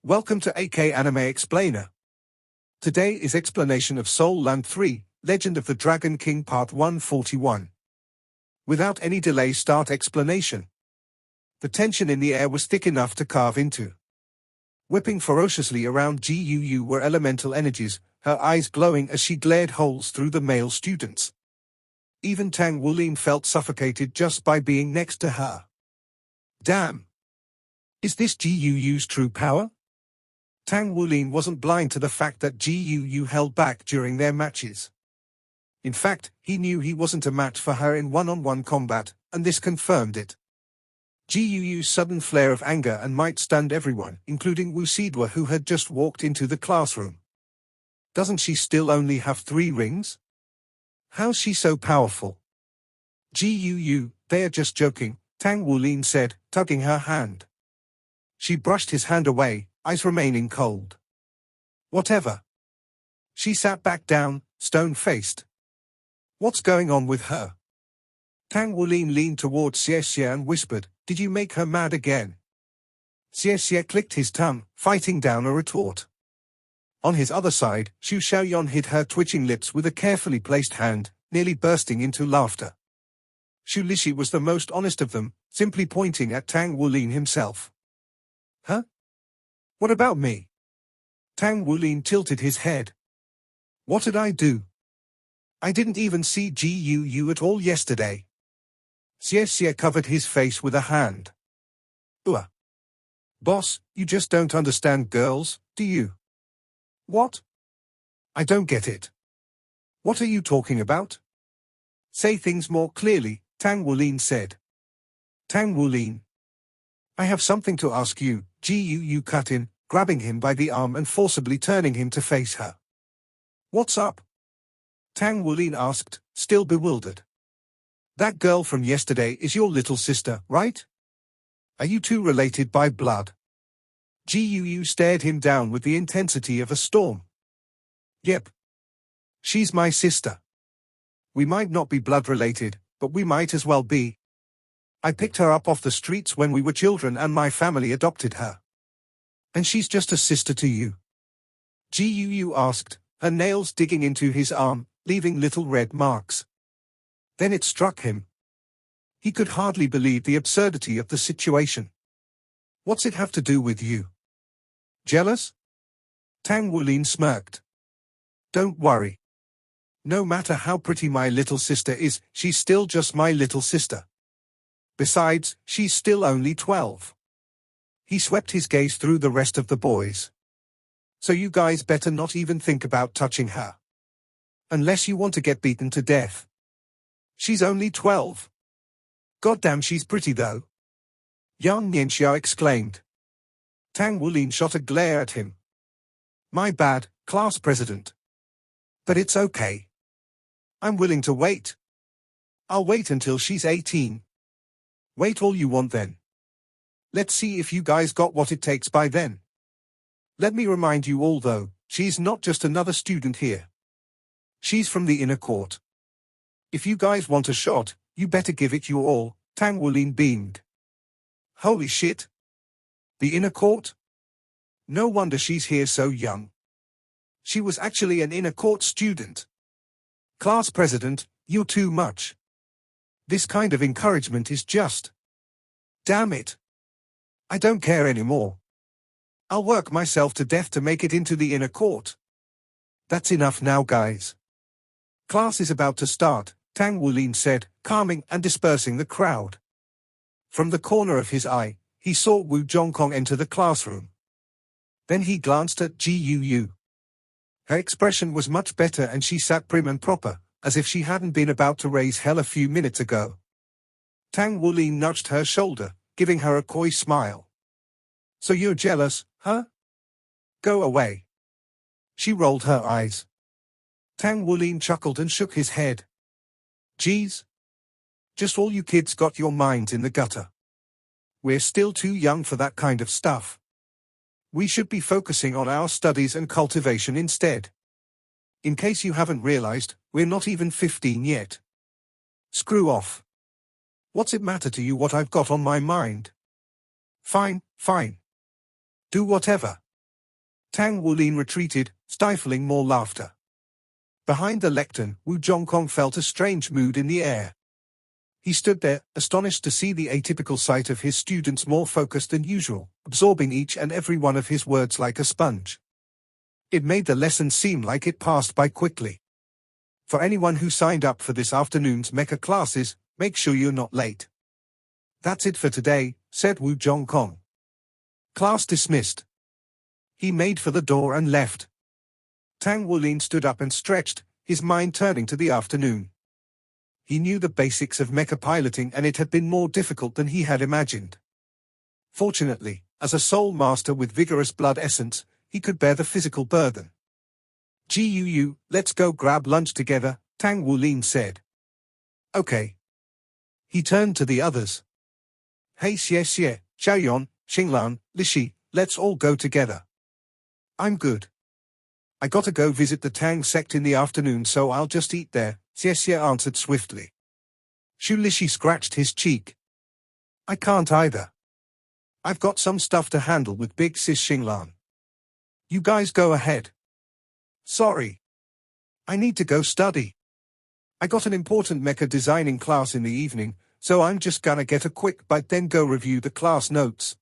Welcome to AK Anime Explainer. Today is explanation of Soul Land 3, Legend of the Dragon King Part 141. Without any delay, start explanation. The tension in the air was thick enough to carve into. Whipping ferociously around Guu were elemental energies, her eyes glowing as she glared holes through the male students. Even Tang Wulin felt suffocated just by being next to her. Damn! Is this Guu's true power? Tang Wulin wasn't blind to the fact that Guu held back during their matches. In fact, he knew he wasn't a match for her in one-on-one combat, and this confirmed it. Guu's sudden flare of anger and might stunned everyone, including Wu Sidwa, who had just walked into the classroom. Doesn't she still only have 3 rings? How's she so powerful? Guu, they are just joking, Tang Wulin said, tugging her hand. She brushed his hand away, eyes remaining cold. Whatever. She sat back down, stone-faced. What's going on with her? Tang Wulin leaned towards Xie and whispered, "Did you make her mad again?" Xie clicked his tongue, fighting down a retort. On his other side, Xu Xiaoyan hid her twitching lips with a carefully placed hand, nearly bursting into laughter. Xu Lixi was the most honest of them, simply pointing at Tang Wulin himself. Huh? What about me? Tang Wulin tilted his head. What did I do? I didn't even see Guu at all yesterday. Xie covered his face with a hand. Boss, you just don't understand girls, do you? What? I don't get it. What are you talking about? Say things more clearly, Tang Wulin said. Tang Wulin. I have something to ask you, Guu cut in, grabbing him by the arm and forcibly turning him to face her. What's up? Tang Wulin asked, still bewildered. That girl from yesterday is your little sister, right? Are you two related by blood? Guu stared him down with the intensity of a storm. Yep. She's my sister. We might not be blood related, but we might as well be. I picked her up off the streets when we were children and my family adopted her. And she's just a sister to you? Guu asked, her nails digging into his arm, leaving little red marks. Then it struck him. He could hardly believe the absurdity of the situation. What's it have to do with you? Jealous? Tang Wulin smirked. Don't worry. No matter how pretty my little sister is, she's still just my little sister. Besides, she's still only 12. He swept his gaze through the rest of the boys. So you guys better not even think about touching her. Unless you want to get beaten to death. She's only 12. Goddamn, she's pretty though. Yang Nianxiao exclaimed. Tang Wulin shot a glare at him. My bad, class president. But it's okay. I'm willing to wait. I'll wait until she's 18. Wait all you want then. Let's see if you guys got what it takes by then. Let me remind you all though, she's not just another student here. She's from the inner court. If you guys want a shot, you better give it your all, Tang Wulin beamed. Holy shit. The inner court? No wonder she's here so young. She was actually an inner court student. Class president, you're too much. This kind of encouragement is just... Damn it. I don't care anymore. I'll work myself to death to make it into the inner court. That's enough now, guys. Class is about to start, Tang Wulin said, calming and dispersing the crowd. From the corner of his eye, he saw Wu Zhongkong enter the classroom. Then he glanced at Guu. Her expression was much better and she sat prim and proper, as if she hadn't been about to raise hell a few minutes ago. Tang Wulin nudged her shoulder, giving her a coy smile. So you're jealous, huh? Go away. She rolled her eyes. Tang Wulin chuckled and shook his head. Geez. Just all you kids got your minds in the gutter. We're still too young for that kind of stuff. We should be focusing on our studies and cultivation instead. In case you haven't realized, we're not even 15 yet. Screw off. What's it matter to you what I've got on my mind? Fine, fine. Do whatever. Tang Wulin retreated, stifling more laughter. Behind the lectern, Wu Zhongkong felt a strange mood in the air. He stood there, astonished to see the atypical sight of his students more focused than usual, absorbing each and every one of his words like a sponge. It made the lesson seem like it passed by quickly. For anyone who signed up for this afternoon's mecha classes, make sure you're not late. That's it for today, said Wu Zhongkong. Class dismissed. He made for the door and left. Tang Wulin stood up and stretched, his mind turning to the afternoon. He knew the basics of mecha piloting and it had been more difficult than he had imagined. Fortunately, as a soul master with vigorous blood essence, he could bear the physical burden. Guu, let's go grab lunch together, Tang Wulin said. Okay. He turned to the others. Hey Xie, Xiaoyuan, Xinglan, Lishi, let's all go together. I'm good. I gotta go visit the Tang sect in the afternoon, so I'll just eat there, Xie answered swiftly. Xu Lishi scratched his cheek. I can't either. I've got some stuff to handle with Big Sis Xinglan. You guys go ahead. Sorry. I need to go study. I got an important mecha designing class in the evening, so I'm just gonna get a quick bite then go review the class notes.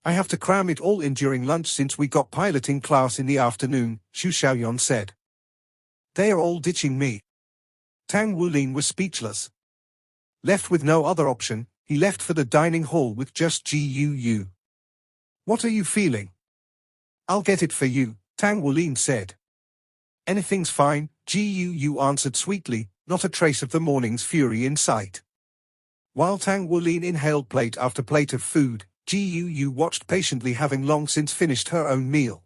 I have to cram it all in during lunch since we got piloting class in the afternoon, Xu Xiaoyuan said. They are all ditching me. Tang Wulin was speechless. Left with no other option, he left for the dining hall with just Guu. What are you feeling? I'll get it for you, Tang Wulin said. Anything's fine, Guu answered sweetly, not a trace of the morning's fury in sight. While Tang Wulin inhaled plate after plate of food, Guu watched patiently, having long since finished her own meal.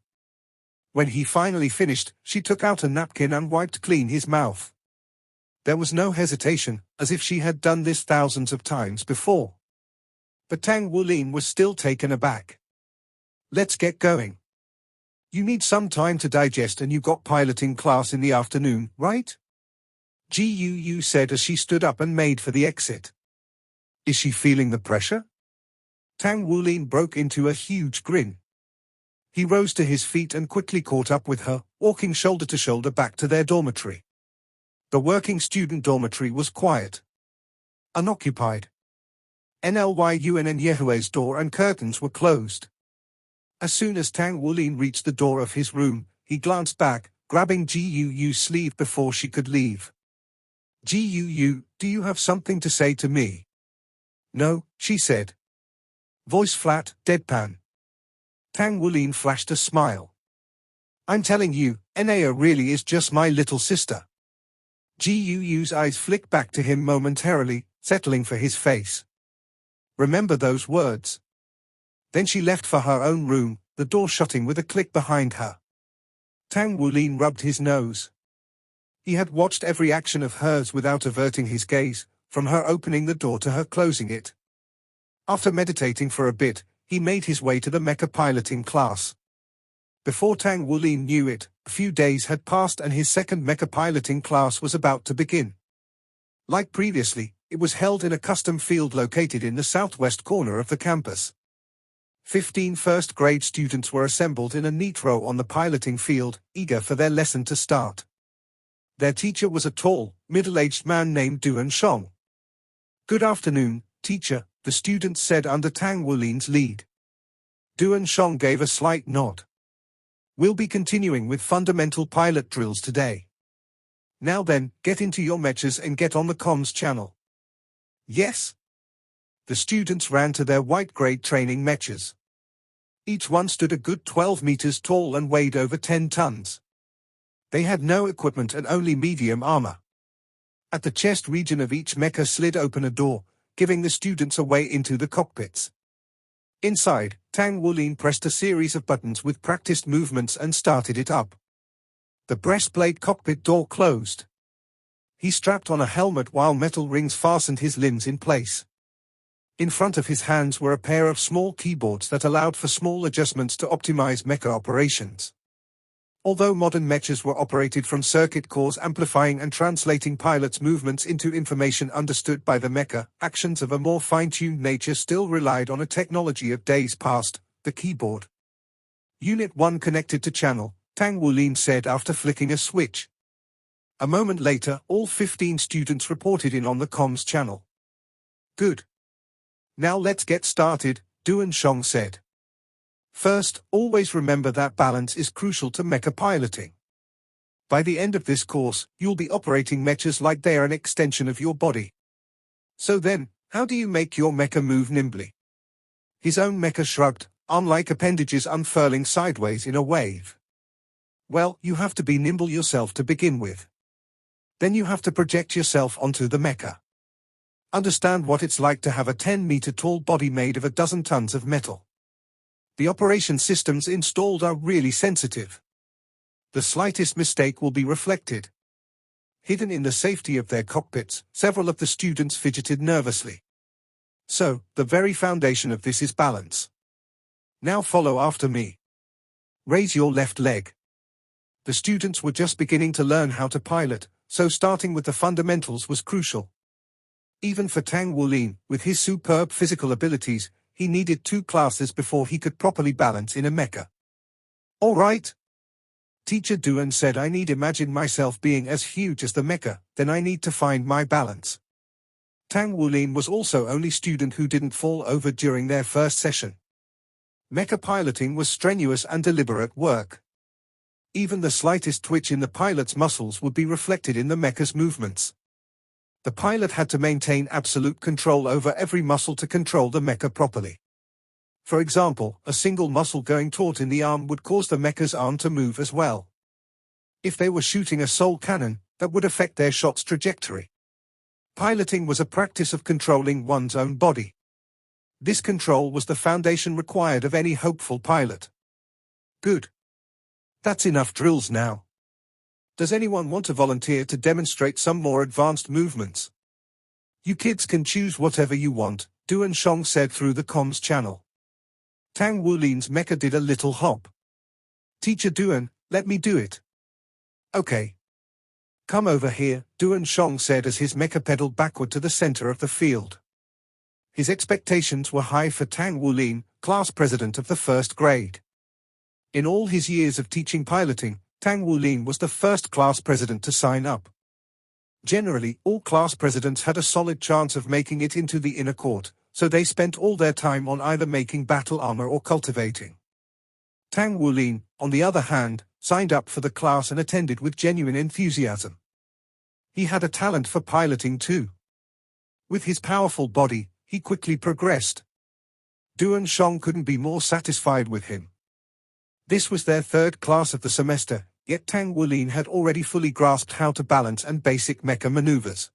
When he finally finished, she took out a napkin and wiped clean his mouth. There was no hesitation, as if she had done this thousands of times before. But Tang Wulin was still taken aback. Let's get going. You need some time to digest and you got piloting class in the afternoon, right? Guu said as she stood up and made for the exit. Is she feeling the pressure? Tang Wulin broke into a huge grin. He rose to his feet and quickly caught up with her, walking shoulder to shoulder back to their dormitory. The working student dormitory was quiet. Unoccupied. Nlyun and Yehue's door and curtains were closed. As soon as Tang Wulin reached the door of his room, he glanced back, grabbing Guu's sleeve before she could leave. Guu, do you have something to say to me? No, she said. Voice flat, deadpan. Tang Wulin flashed a smile. I'm telling you, Enea really is just my little sister. Guu's eyes flicked back to him momentarily, settling for his face. Remember those words. Then she left for her own room, the door shutting with a click behind her. Tang Wulin rubbed his nose. He had watched every action of hers without averting his gaze, from her opening the door to her closing it. After meditating for a bit, he made his way to the mecha piloting class. Before Tang Wulin knew it, a few days had passed and his second mecha piloting class was about to begin. Like previously, it was held in a custom field located in the southwest corner of the campus. 15 first-grade students were assembled in a neat row on the piloting field, eager for their lesson to start. Their teacher was a tall, middle-aged man named Duan Shong. Good afternoon, teacher, the students said under Tang Wulin's lead. Duan Shong gave a slight nod. We'll be continuing with fundamental pilot drills today. Now then, get into your mechas and get on the comms channel. Yes? The students ran to their white-grade training mechas. Each one stood a good 12 meters tall and weighed over 10 tons. They had no equipment and only medium armor. At the chest region of each mecha slid open a door, giving the students a way into the cockpits. Inside, Tang Wulin pressed a series of buttons with practiced movements and started it up. The breastplate cockpit door closed. He strapped on a helmet while metal rings fastened his limbs in place. In front of his hands were a pair of small keyboards that allowed for small adjustments to optimize mecha operations. Although modern mechas were operated from circuit cores amplifying and translating pilots' movements into information understood by the mecha, actions of a more fine-tuned nature still relied on a technology of days past, the keyboard. Unit 1 connected to channel, Tang Wulin said after flicking a switch. A moment later, all 15 students reported in on the comms channel. Good. Now let's get started, Duan Shong said. First, always remember that balance is crucial to mecha piloting. By the end of this course, you'll be operating mechas like they are an extension of your body. So then, how do you make your mecha move nimbly? His own mecha shrugged, arm-like appendages unfurling sideways in a wave. Well, you have to be nimble yourself to begin with. Then you have to project yourself onto the mecha. Understand what it's like to have a 10-meter tall body made of a dozen tons of metal. The operation systems installed are really sensitive. The slightest mistake will be reflected. Hidden in the safety of their cockpits, several of the students fidgeted nervously. So, the very foundation of this is balance. Now follow after me. Raise your left leg. The students were just beginning to learn how to pilot, so starting with the fundamentals was crucial. Even for Tang Wulin, with his superb physical abilities, he needed 2 classes before he could properly balance in a mecha. All right. Teacher Duan said I need imagine myself being as huge as the mecha, then I need to find my balance. Tang Wulin was also only student who didn't fall over during their first session. Mecha piloting was strenuous and deliberate work. Even the slightest twitch in the pilot's muscles would be reflected in the mecha's movements. The pilot had to maintain absolute control over every muscle to control the mecha properly. For example, a single muscle going taut in the arm would cause the mecha's arm to move as well. If they were shooting a soul cannon, that would affect their shot's trajectory. Piloting was a practice of controlling one's own body. This control was the foundation required of any hopeful pilot. Good. That's enough drills now. Does anyone want to volunteer to demonstrate some more advanced movements? You kids can choose whatever you want, Duan Shong said through the comms channel. Tang Wulin's mecha did a little hop. Teacher Duan, let me do it. Okay. Come over here, Duan Shong said as his mecha pedaled backward to the center of the field. His expectations were high for Tang Wulin, class president of the first grade. In all his years of teaching piloting, Tang Wulin was the first class president to sign up. Generally, all class presidents had a solid chance of making it into the inner court, so they spent all their time on either making battle armor or cultivating. Tang Wulin, on the other hand, signed up for the class and attended with genuine enthusiasm. He had a talent for piloting too. With his powerful body, he quickly progressed. Duan Shong couldn't be more satisfied with him. This was their 3rd class of the semester, yet Tang Wulin had already fully grasped how to balance and basic mecha maneuvers.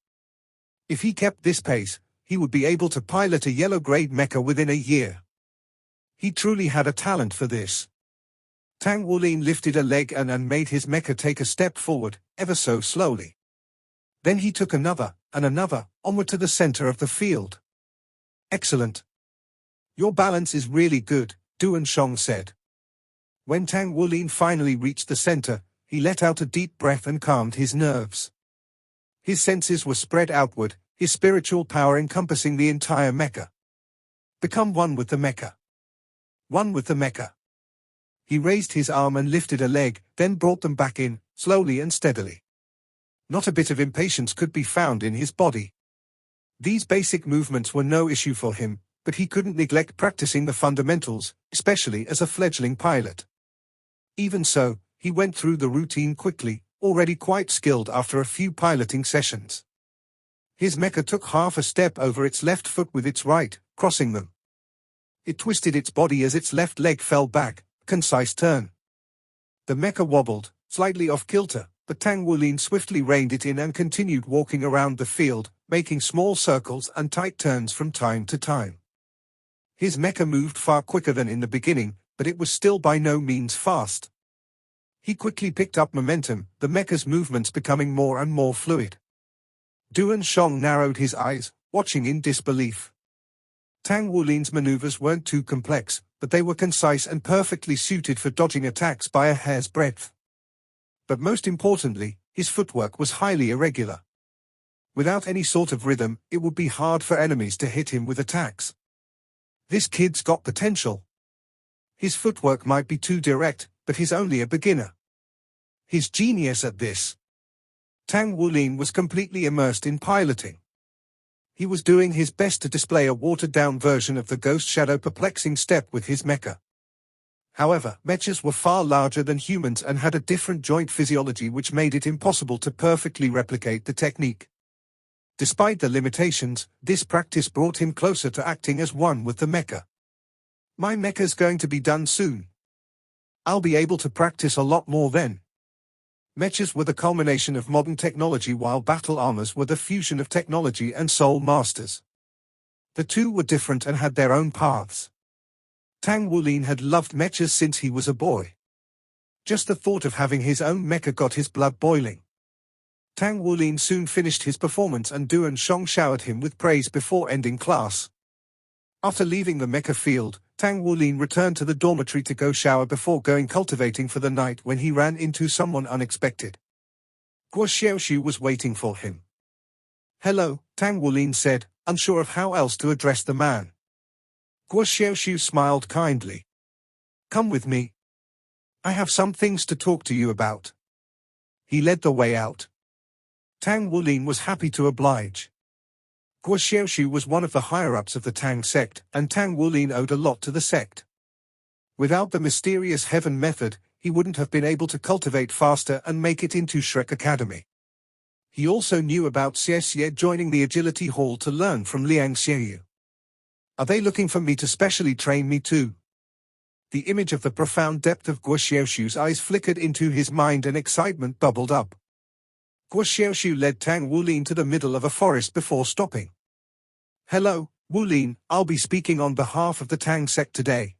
If he kept this pace, he would be able to pilot a yellow-grade mecha within a year. He truly had a talent for this. Tang Wulin lifted a leg and made his mecha take a step forward, ever so slowly. Then he took another, and another, onward to the center of the field. Excellent. Your balance is really good, Duan Shong said. When Tang Wulin finally reached the center, he let out a deep breath and calmed his nerves. His senses were spread outward, his spiritual power encompassing the entire mecha. Become one with the mecha. One with the mecha. He raised his arm and lifted a leg, then brought them back in, slowly and steadily. Not a bit of impatience could be found in his body. These basic movements were no issue for him, but he couldn't neglect practicing the fundamentals, especially as a fledgling pilot. Even so, he went through the routine quickly, already quite skilled after a few piloting sessions. His mecha took half a step over its left foot with its right, crossing them. It twisted its body as its left leg fell back, a concise turn. The mecha wobbled, slightly off kilter, but Tang Wulin swiftly reined it in and continued walking around the field, making small circles and tight turns from time to time. His mecha moved far quicker than in the beginning, but it was still by no means fast. He quickly picked up momentum, the mecha's movements becoming more and more fluid. Duan Shong narrowed his eyes, watching in disbelief. Tang Wulin's maneuvers weren't too complex, but they were concise and perfectly suited for dodging attacks by a hair's breadth. But most importantly, his footwork was highly irregular. Without any sort of rhythm, it would be hard for enemies to hit him with attacks. This kid's got potential. His footwork might be too direct, but he's only a beginner. He's genius at this. Tang Wulin was completely immersed in piloting. He was doing his best to display a watered-down version of the Ghost Shadow perplexing step with his mecha. However, mechas were far larger than humans and had a different joint physiology which made it impossible to perfectly replicate the technique. Despite the limitations, this practice brought him closer to acting as one with the mecha. My mecha's going to be done soon. I'll be able to practice a lot more then. Mechas were the culmination of modern technology while battle armors were the fusion of technology and soul masters. The two were different and had their own paths. Tang Wulin had loved mechas since he was a boy. Just the thought of having his own mecha got his blood boiling. Tang Wulin soon finished his performance and Duan Shong showered him with praise before ending class. After leaving the mecha field, Tang Wulin returned to the dormitory to go shower before going cultivating for the night when he ran into someone unexpected. Guo Xiaoxiu was waiting for him. "Hello," Tang Wulin said, unsure of how else to address the man. Guo Xiaoxiu smiled kindly. "Come with me. I have some things to talk to you about." He led the way out. Tang Wulin was happy to oblige. Guo Xiaoxiu was one of the higher-ups of the Tang sect, and Tang Wulin owed a lot to the sect. Without the mysterious heaven method, he wouldn't have been able to cultivate faster and make it into Shrek Academy. He also knew about Xie Xie joining the Agility Hall to learn from Liang Xiaoyu. Are they looking for me to specially train me too? The image of the profound depth of Guo Xiaoxiu's eyes flickered into his mind and excitement bubbled up. Guo Xiaoxiu led Tang Wulin to the middle of a forest before stopping. "Hello, Wulin, I'll be speaking on behalf of the Tang sect today."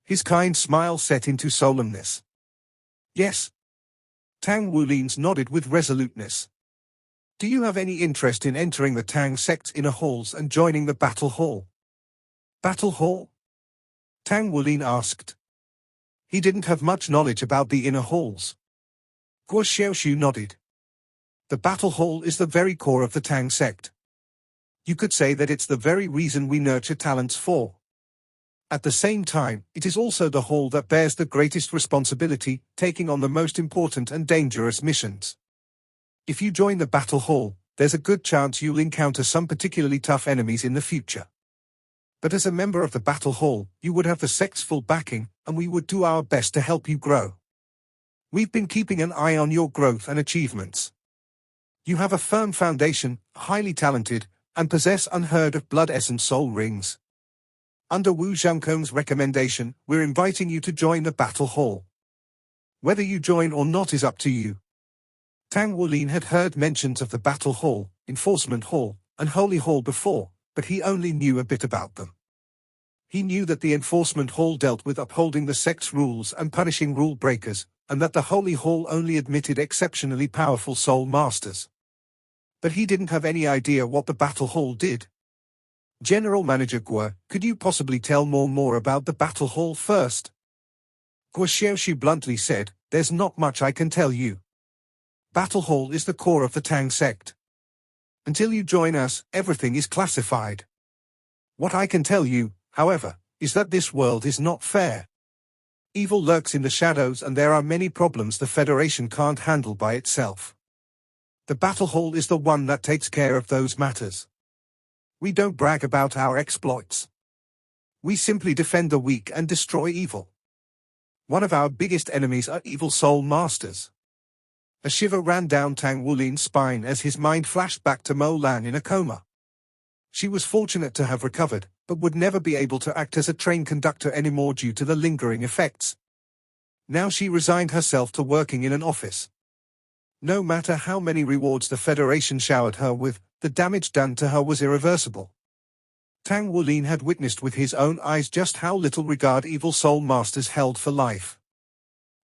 His kind smile set into solemnness. "Yes." Tang Wulin's nodded with resoluteness. "Do you have any interest in entering the Tang sect's inner halls and joining the battle hall?" "Battle hall?" Tang Wulin asked. He didn't have much knowledge about the inner halls. Guo Xiaoxiu nodded. The battle hall is the very core of the Tang sect. You could say that it's the very reason we nurture talents for. At the same time, it is also the hall that bears the greatest responsibility, taking on the most important and dangerous missions. If you join the battle hall, there's a good chance you'll encounter some particularly tough enemies in the future. But as a member of the battle hall, you would have the sect's full backing, and we would do our best to help you grow. We've been keeping an eye on your growth and achievements. You have a firm foundation, highly talented, and possess unheard of blood essence soul rings. Under Wu Zhangkong's recommendation, we're inviting you to join the battle hall. Whether you join or not is up to you. Tang Wulin had heard mentions of the battle hall, enforcement hall, and holy hall before, but he only knew a bit about them. He knew that the enforcement hall dealt with upholding the sect's rules and punishing rule breakers, and that the holy hall only admitted exceptionally powerful soul masters. But he didn't have any idea what the battle hall did. "General Manager Guo, could you possibly tell more about the battle hall first?" Guo Xiaoxiu bluntly said, "There's not much I can tell you. Battle hall is the core of the Tang sect. Until you join us, everything is classified. What I can tell you, however, is that this world is not fair. Evil lurks in the shadows and there are many problems the Federation can't handle by itself. The battle hall is the one that takes care of those matters. We don't brag about our exploits. We simply defend the weak and destroy evil. One of our biggest enemies are evil soul masters." A shiver ran down Tang Wulin's spine as his mind flashed back to Mo Lan in a coma. She was fortunate to have recovered, but would never be able to act as a train conductor anymore due to the lingering effects. Now she resigned herself to working in an office. No matter how many rewards the Federation showered her with, the damage done to her was irreversible. Tang Wulin had witnessed with his own eyes just how little regard evil soul masters held for life.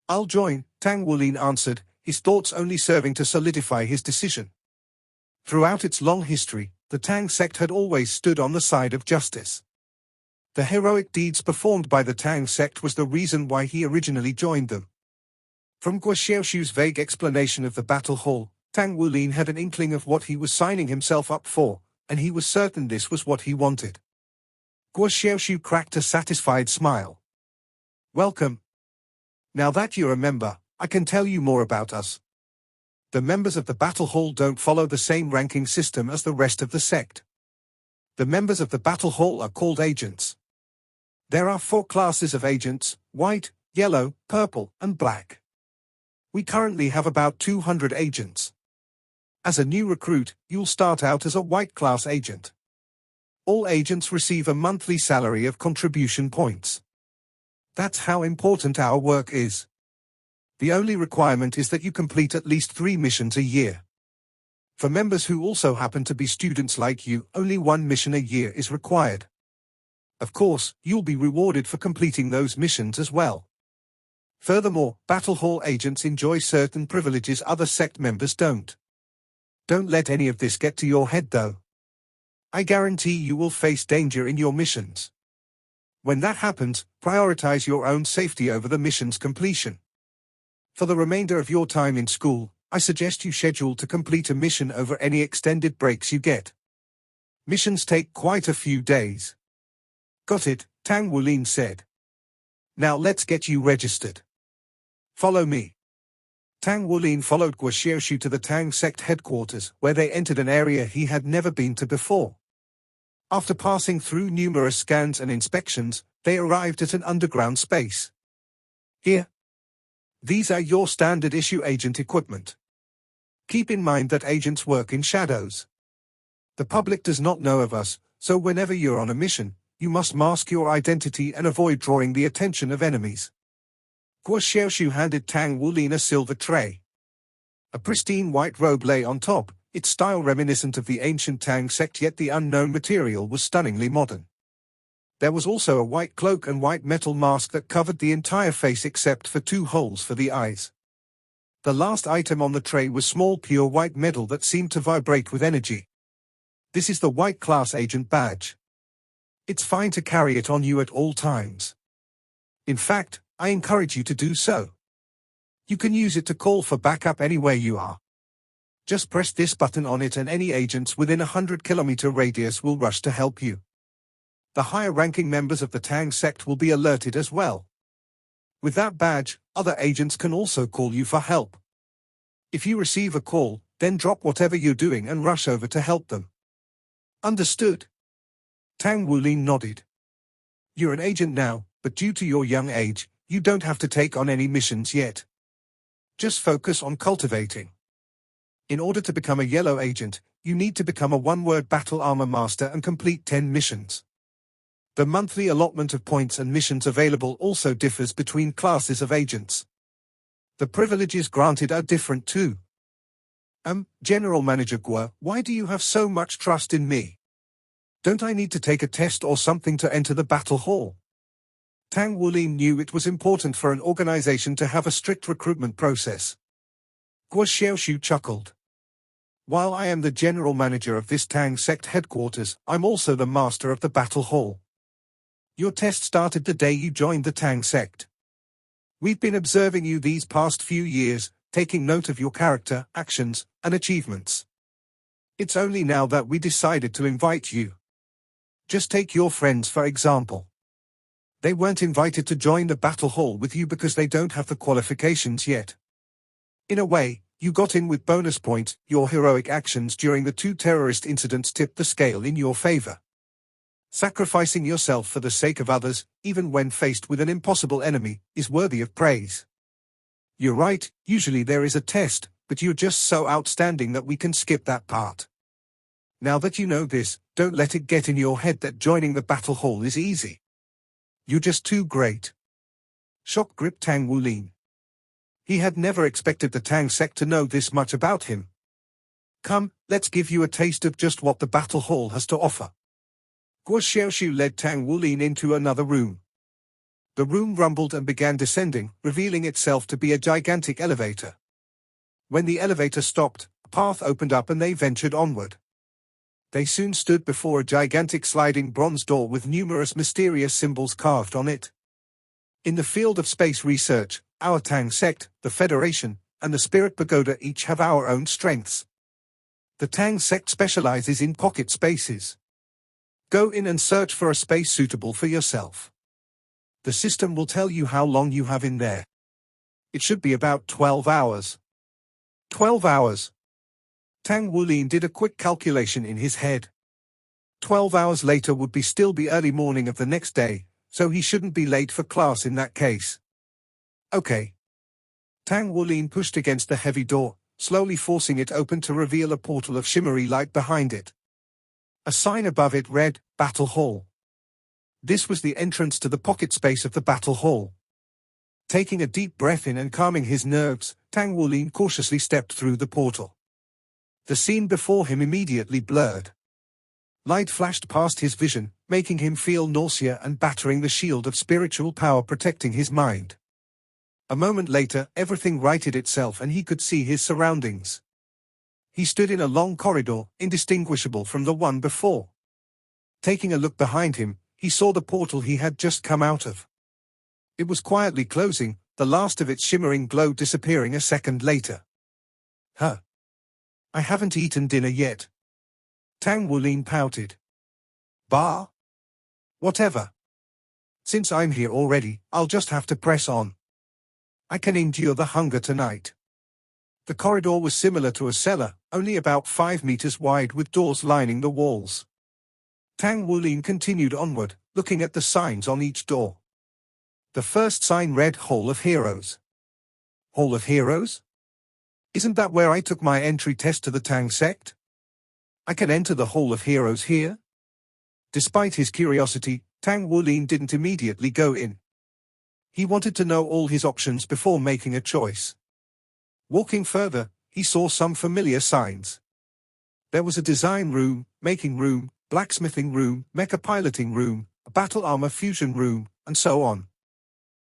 "I'll join," Tang Wulin answered, his thoughts only serving to solidify his decision. Throughout its long history, the Tang sect had always stood on the side of justice. The heroic deeds performed by the Tang sect was the reason why he originally joined them. From Guo Xiaoxiu's vague explanation of the battle hall, Tang Wulin had an inkling of what he was signing himself up for, and he was certain this was what he wanted. Guo Xiaoxiu cracked a satisfied smile. Welcome. Now that you're a member, I can tell you more about us. The members of the Battle Hall don't follow the same ranking system as the rest of the sect. The members of the Battle Hall are called agents. There are 4 classes of agents: white, yellow, purple, and black. We currently have about 200 agents. As a new recruit, you'll start out as a white class agent. All agents receive a monthly salary of contribution points. That's how important our work is. The only requirement is that you complete at least 3 missions a year. For members who also happen to be students like you, only 1 mission a year is required. Of course, you'll be rewarded for completing those missions as well. Furthermore, Battle Hall agents enjoy certain privileges other sect members don't. Don't let any of this get to your head though. I guarantee you will face danger in your missions. When that happens, prioritize your own safety over the mission's completion. For the remainder of your time in school, I suggest you schedule to complete a mission over any extended breaks you get. Missions take quite a few days. Got it, Tang Wulin said. Now let's get you registered. Follow me. Tang Wulin followed Guo Xiaoshu to the Tang sect headquarters, where they entered an area he had never been to before. After passing through numerous scans and inspections, they arrived at an underground space. Here. These are your standard issue agent equipment. Keep in mind that agents work in shadows. The public does not know of us, so whenever you're on a mission, you must mask your identity and avoid drawing the attention of enemies. Guo Xiaoshu handed Tang Wulin a silver tray. A pristine white robe lay on top, its style reminiscent of the ancient Tang sect, yet the unknown material was stunningly modern. There was also a white cloak and white metal mask that covered the entire face except for 2 holes for the eyes. The last item on the tray was small pure white metal that seemed to vibrate with energy. This is the white class agent badge. It's fine to carry it on you at all times. In fact, I encourage you to do so. You can use it to call for backup anywhere you are. Just press this button on it and any agents within a 100-kilometer radius will rush to help you. The higher-ranking members of the Tang sect will be alerted as well. With that badge, other agents can also call you for help. If you receive a call, then drop whatever you're doing and rush over to help them. Understood? Tang Wulin nodded. You're an agent now, but due to your young age, you don't have to take on any missions yet. Just focus on cultivating. In order to become a yellow agent, you need to become a 1-word battle armor master and complete 10 missions. The monthly allotment of points and missions available also differs between classes of agents. The privileges granted are different too. General Manager Guo, why do you have so much trust in me? Don't I need to take a test or something to enter the Battle Hall? Tang Wulin knew it was important for an organization to have a strict recruitment process. Guo Xiaoshu chuckled. While I am the general manager of this Tang sect headquarters, I'm also the master of the Battle Hall. Your test started the day you joined the Tang sect. We've been observing you these past few years, taking note of your character, actions, and achievements. It's only now that we decided to invite you. Just take your friends for example. They weren't invited to join the Battle Hall with you because they don't have the qualifications yet. In a way, you got in with bonus points. Your heroic actions during the 2 terrorist incidents tipped the scale in your favor. Sacrificing yourself for the sake of others, even when faced with an impossible enemy, is worthy of praise. You're right, usually there is a test, but you're just so outstanding that we can skip that part. Now that you know this, don't let it get in your head that joining the Battle Hall is easy. You're just too great. Shock gripped Tang Wulin. He had never expected the Tang sect to know this much about him. Come, let's give you a taste of just what the Battle Hall has to offer. Guo Xiaoshu led Tang Wulin into another room. The room rumbled and began descending, revealing itself to be a gigantic elevator. When the elevator stopped, a path opened up and they ventured onward. They soon stood before a gigantic sliding bronze door with numerous mysterious symbols carved on it. In the field of space research, our Tang sect, the Federation, and the Spirit Pagoda each have our own strengths. The Tang sect specializes in pocket spaces. Go in and search for a space suitable for yourself. The system will tell you how long you have in there. It should be about 12 hours. 12 hours. Tang Wulin did a quick calculation in his head. 12 hours later would still be early morning of the next day, so he shouldn't be late for class in that case. Okay. Tang Wulin pushed against the heavy door, slowly forcing it open to reveal a portal of shimmery light behind it. A sign above it read, Battle Hall. This was the entrance to the pocket space of the Battle Hall. Taking a deep breath in and calming his nerves, Tang Wulin cautiously stepped through the portal. The scene before him immediately blurred. Light flashed past his vision, making him feel nausea and battering the shield of spiritual power protecting his mind. A moment later, everything righted itself and he could see his surroundings. He stood in a long corridor, indistinguishable from the one before. Taking a look behind him, he saw the portal he had just come out of. It was quietly closing, the last of its shimmering glow disappearing a second later. Huh. I haven't eaten dinner yet. Tang Wulin pouted. Bah. Whatever. Since I'm here already, I'll just have to press on. I can endure the hunger tonight. The corridor was similar to a cellar, only about 5 meters wide with doors lining the walls. Tang Wulin continued onward, looking at the signs on each door. The first sign read Hall of Heroes. Hall of Heroes? Isn't that where I took my entry test to the Tang sect? I can enter the Hall of Heroes here? Despite his curiosity, Tang Wulin didn't immediately go in. He wanted to know all his options before making a choice. Walking further, he saw some familiar signs. There was a design room, making room, blacksmithing room, mecha piloting room, a battle armor fusion room, and so on.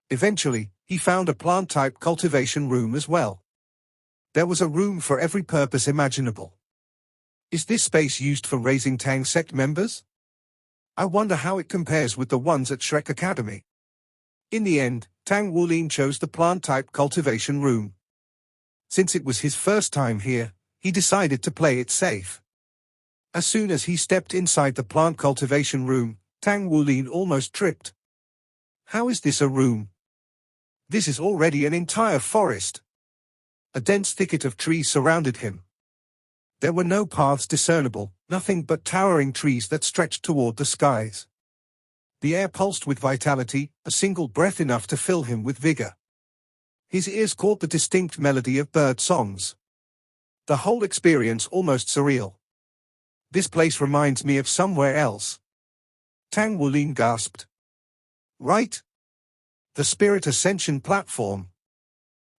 Eventually, he found a plant-type cultivation room as well. There was a room for every purpose imaginable. Is this space used for raising Tang sect members? I wonder how it compares with the ones at Shrek Academy. In the end, Tang Wulin chose the plant-type cultivation room. Since it was his first time here, he decided to play it safe. As soon as he stepped inside the plant cultivation room, Tang Wulin almost tripped. How is this a room? This is already an entire forest. A dense thicket of trees surrounded him. There were no paths discernible, nothing but towering trees that stretched toward the skies. The air pulsed with vitality, a single breath enough to fill him with vigor. His ears caught the distinct melody of bird songs. The whole experience almost surreal. This place reminds me of somewhere else. Tang Wulin gasped. Right? The Spirit Ascension platform.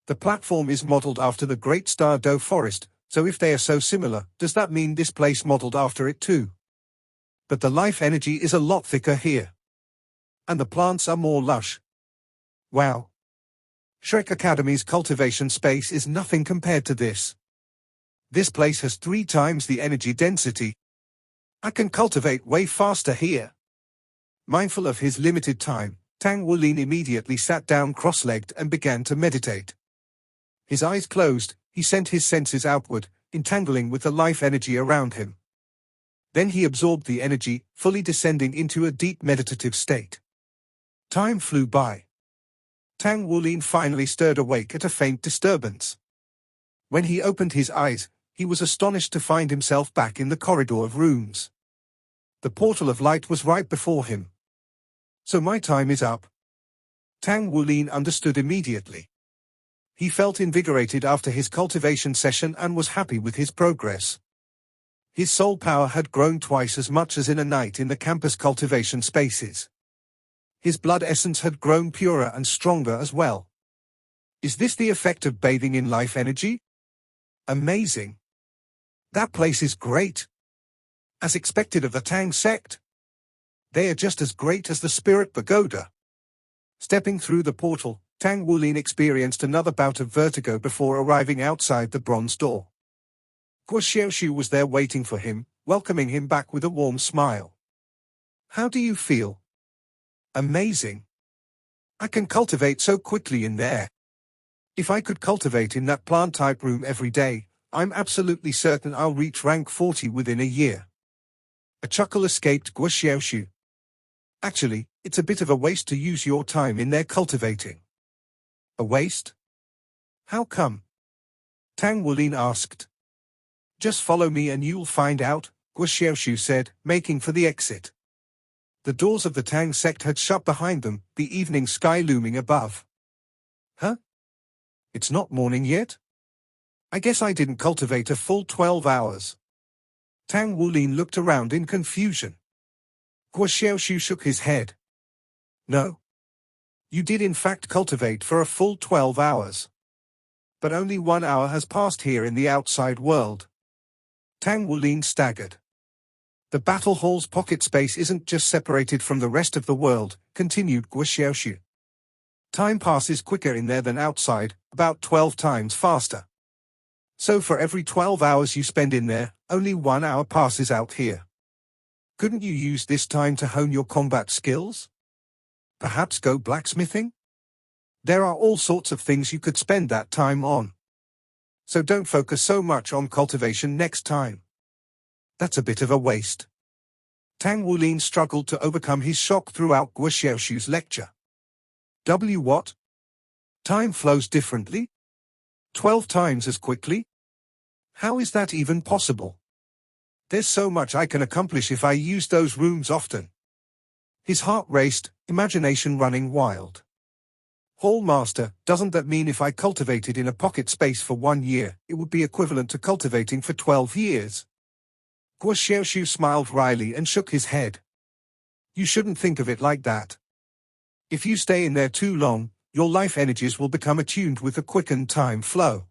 The platform is modeled after the Great Star Doe Forest, so if they are so similar, does that mean this place modeled after it too? But the life energy is a lot thicker here. And the plants are more lush. Wow. Shrek Academy's cultivation space is nothing compared to this. This place has 3 times the energy density. I can cultivate way faster here. Mindful of his limited time, Tang Wulin immediately sat down cross-legged and began to meditate. His eyes closed, he sent his senses outward, entangling with the life energy around him. Then he absorbed the energy, fully descending into a deep meditative state. Time flew by. Tang Wulin finally stirred awake at a faint disturbance. When he opened his eyes, he was astonished to find himself back in the corridor of rooms. The portal of light was right before him. So my time is up. Tang Wulin understood immediately. He felt invigorated after his cultivation session and was happy with his progress. His soul power had grown twice as much as in a night in the campus cultivation spaces. His blood essence had grown purer and stronger as well. Is this the effect of bathing in life energy? Amazing. That place is great. As expected of the Tang sect. They are just as great as the Spirit Pagoda. Stepping through the portal, Tang Wulin experienced another bout of vertigo before arriving outside the bronze door. Guo Xiaoshu was there waiting for him, welcoming him back with a warm smile. How do you feel? Amazing. I can cultivate so quickly in there. If I could cultivate in that plant-type room every day, I'm absolutely certain I'll reach rank 40 within a year. A chuckle escaped Guo Xiaoshu. Actually, It's a bit of a waste to use your time in there cultivating. A waste? How come? Tang Wulin asked. Just follow me and you'll find out, Guo Xiaoshu said, making for the exit. The doors of the Tang sect had shut behind them, the evening sky looming above. Huh? It's not morning yet? I guess I didn't cultivate a full 12 hours. Tang Wulin looked around in confusion. Guo Xiaoshu shook his head. No. You did in fact cultivate for a full 12 hours. But only 1 hour has passed here in the outside world. Tang Wulin staggered. The battle hall's pocket space isn't just separated from the rest of the world, continued Guo Xiaoshu. Time passes quicker in there than outside, about 12 times faster. So for every 12 hours you spend in there, only 1 hour passes out here. Couldn't you use this time to hone your combat skills? Perhaps go blacksmithing? There are all sorts of things you could spend that time on. So don't focus so much on cultivation next time. That's a bit of a waste. Tang Wulin struggled to overcome his shock throughout Guo Xiaoshu's lecture. What? Time flows differently? 12 times as quickly? How is that even possible? There's so much I can accomplish if I use those rooms often. His heart raced, imagination running wild. Hall Master, doesn't that mean if I cultivated in a pocket space for 1 year, it would be equivalent to cultivating for 12 years? Guo Xiaoshu smiled wryly and shook his head. You shouldn't think of it like that. If you stay in there too long, your life energies will become attuned with the quickened time flow.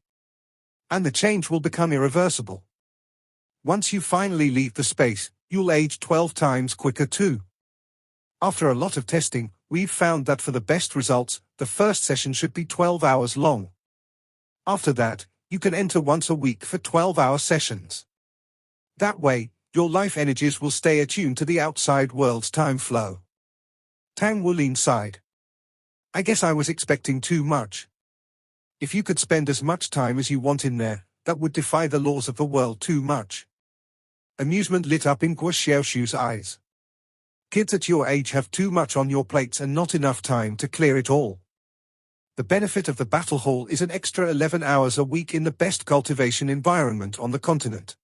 And the change will become irreversible. Once you finally leave the space, you'll age 12 times quicker too. After a lot of testing, we've found that for the best results, the first session should be 12 hours long. After that, you can enter once a week for 12-hour sessions. That way, your life energies will stay attuned to the outside world's time flow. Tang Wulin sighed. I guess I was expecting too much. If you could spend as much time as you want in there, that would defy the laws of the world too much. Amusement lit up in Guo Xiaoshu's eyes. Kids at your age have too much on your plates and not enough time to clear it all. The benefit of the battle hall is an extra 11 hours a week in the best cultivation environment on the continent.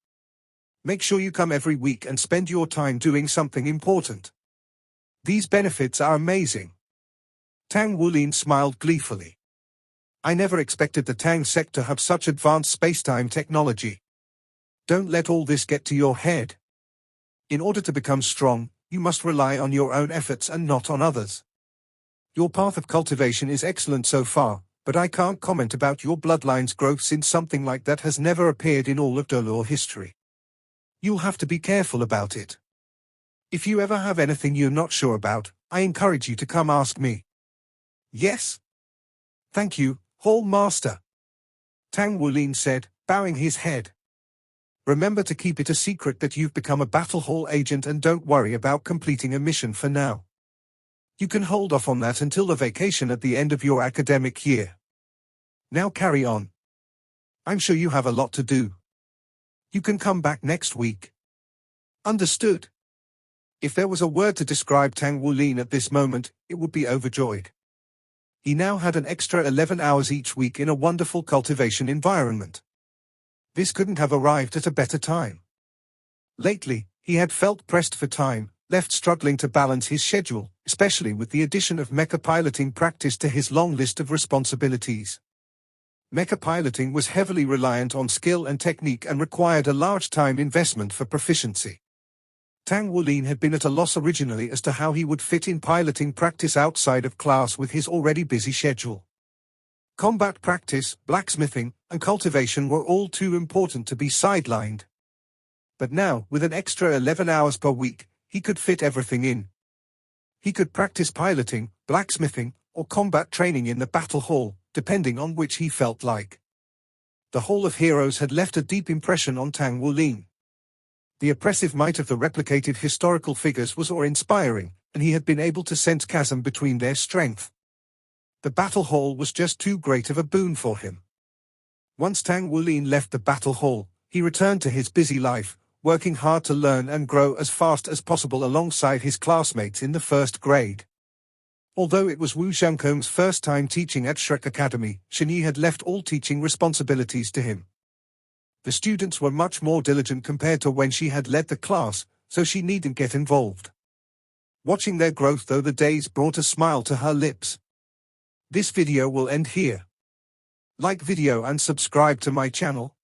Make sure you come every week and spend your time doing something important. These benefits are amazing. Tang Wulin smiled gleefully. I never expected the Tang sect to have such advanced spacetime technology. Don't let all this get to your head. In order to become strong, you must rely on your own efforts and not on others. Your path of cultivation is excellent so far, but I can't comment about your bloodline's growth since something like that has never appeared in all of Dolor history. You'll have to be careful about it. If you ever have anything you're not sure about, I encourage you to come ask me. Yes? Thank you, Hall Master. Tang Wulin said, bowing his head. Remember to keep it a secret that you've become a battle hall agent and don't worry about completing a mission for now. You can hold off on that until the vacation at the end of your academic year. Now carry on. I'm sure you have a lot to do. You can come back next week. Understood. If there was a word to describe Tang Wulin at this moment, it would be overjoyed. He now had an extra 11 hours each week in a wonderful cultivation environment. This couldn't have arrived at a better time. Lately, he had felt pressed for time, left struggling to balance his schedule, especially with the addition of mecha piloting practice to his long list of responsibilities. Mecha piloting was heavily reliant on skill and technique and required a large time investment for proficiency. Tang Wulin had been at a loss originally as to how he would fit in piloting practice outside of class with his already busy schedule. Combat practice, blacksmithing, and cultivation were all too important to be sidelined. But now, with an extra 11 hours per week, he could fit everything in. He could practice piloting, blacksmithing, or combat training in the battle hall, depending on which he felt like. The Hall of Heroes had left a deep impression on Tang Wulin. The oppressive might of the replicated historical figures was awe-inspiring, and he had been able to sense chasm between their strength. The battle hall was just too great of a boon for him. Once Tang Wulin left the battle hall, he returned to his busy life, working hard to learn and grow as fast as possible alongside his classmates in the first grade. Although it was Wu Xiangkong's first time teaching at Shrek Academy, Shani had left all teaching responsibilities to him. The students were much more diligent compared to when she had led the class, so she needn't get involved. Watching their growth though the days brought a smile to her lips. This video will end here. Like video and subscribe to my channel.